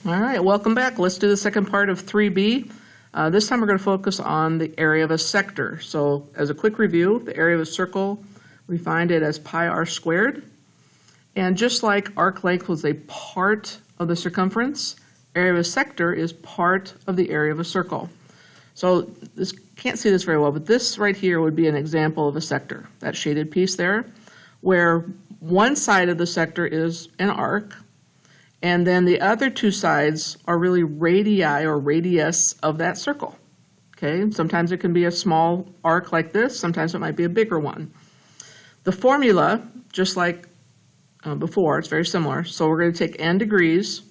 All right, welcome back. Let's do the second part of 3B. This time we're going to focus on the area of a sector. So as a quick review, the area of a circle, we find it as pi r squared. And just like arc length was a part of the circumference, area of a sector is part of the area of a circle. So this can't see this very well, but this right here would be an example of a sector, that shaded piece there, where one side of the sector is an arc, and then the other two sides are really radii or radius of that circle. Okay, sometimes it can be a small arc like this, sometimes it might be a bigger one. The formula, just like before, it's very similar. So we're going to take n degrees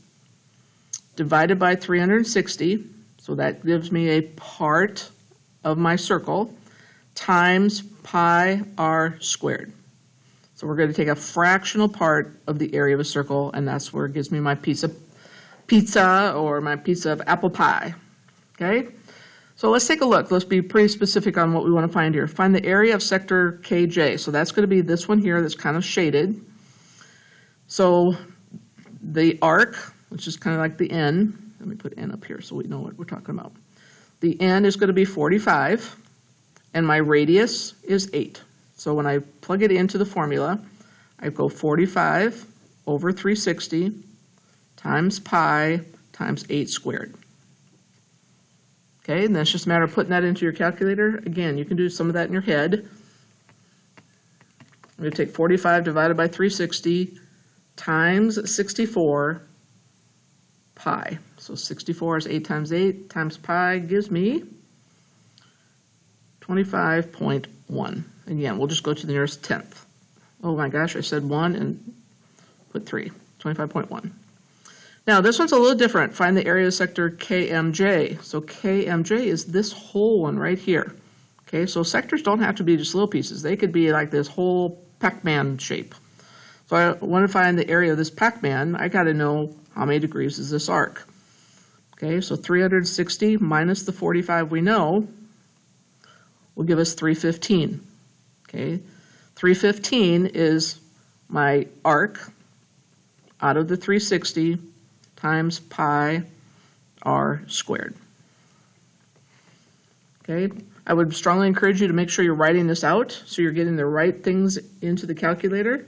divided by 360, so that gives me a part of my circle, times pi r squared. So we're going to take a fractional part of the area of a circle, and that's where it gives me my piece of pizza or my piece of apple pie. Okay? So let's take a look. Let's be pretty specific on what we want to find here. Find the area of sector KJ. So that's going to be this one here that's kind of shaded. So the arc, which is kind of like the N, let me put N up here so we know what we're talking about. The N is going to be 45, and my radius is 8. So when I plug it into the formula, I go 45 over 360 times pi times 8 squared. Okay, and then it's just a matter of putting that into your calculator. Again, you can do some of that in your head. I'm going to take 45 divided by 360 times 64 pi. So 64 is 8 times 8 times pi gives me 25.1. Again, we'll just go to the nearest tenth. Oh my gosh, I said 1 and put 3. 25.1. Now this one's a little different. Find the area of sector KMJ. So KMJ is this whole one right here. Okay, so sectors don't have to be just little pieces. They could be like this whole Pac-Man shape. So I want to find the area of this Pac-Man. I got to know how many degrees is this arc. Okay, so 360 minus the 45 we know will give us 315. Okay, 315 is my arc out of the 360 times pi r squared. Okay, I would strongly encourage you to make sure you're writing this out so you're getting the right things into the calculator.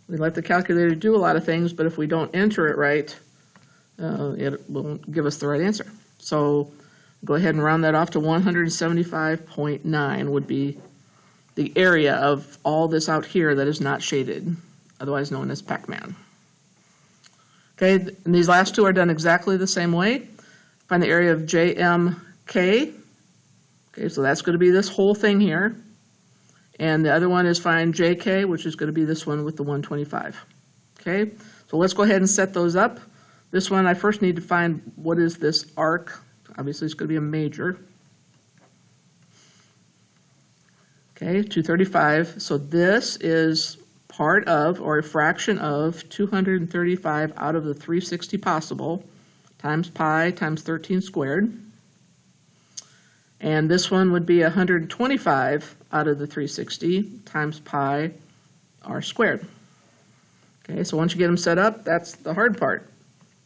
We let the calculator do a lot of things, but if we don't enter it right, it won't give us the right answer. So go ahead and round that off to 175.9 would be the area of all this out here that is not shaded, otherwise known as Pac-Man. Okay, and these last two are done exactly the same way. Find the area of JMK. Okay, so that's going to be this whole thing here. And the other one is find JK, which is going to be this one with the 125. Okay, so let's go ahead and set those up. This one, I first need to find what is this arc. Obviously, it's going to be a major. Okay, 235. So this is part of, or a fraction of, 235 out of the 360 possible, times pi times 13 squared. And this one would be 125 out of the 360 times pi r squared. Okay, so once you get them set up, that's the hard part.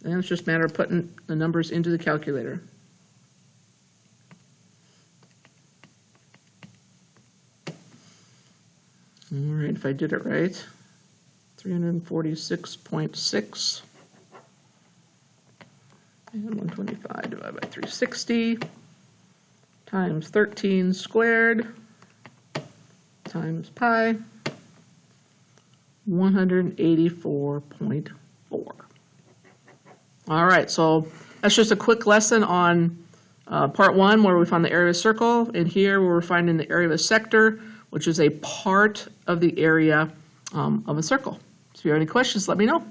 Then it's just a matter of putting the numbers into the calculator. All right, if I did it right, 346.6 and 125 divided by 360 times 13 squared times pi, 184.4. All right, so that's just a quick lesson on part one where we found the area of a circle, and here where we're finding the area of a sector, which is a part of the area of a circle. So if you have any questions, let me know.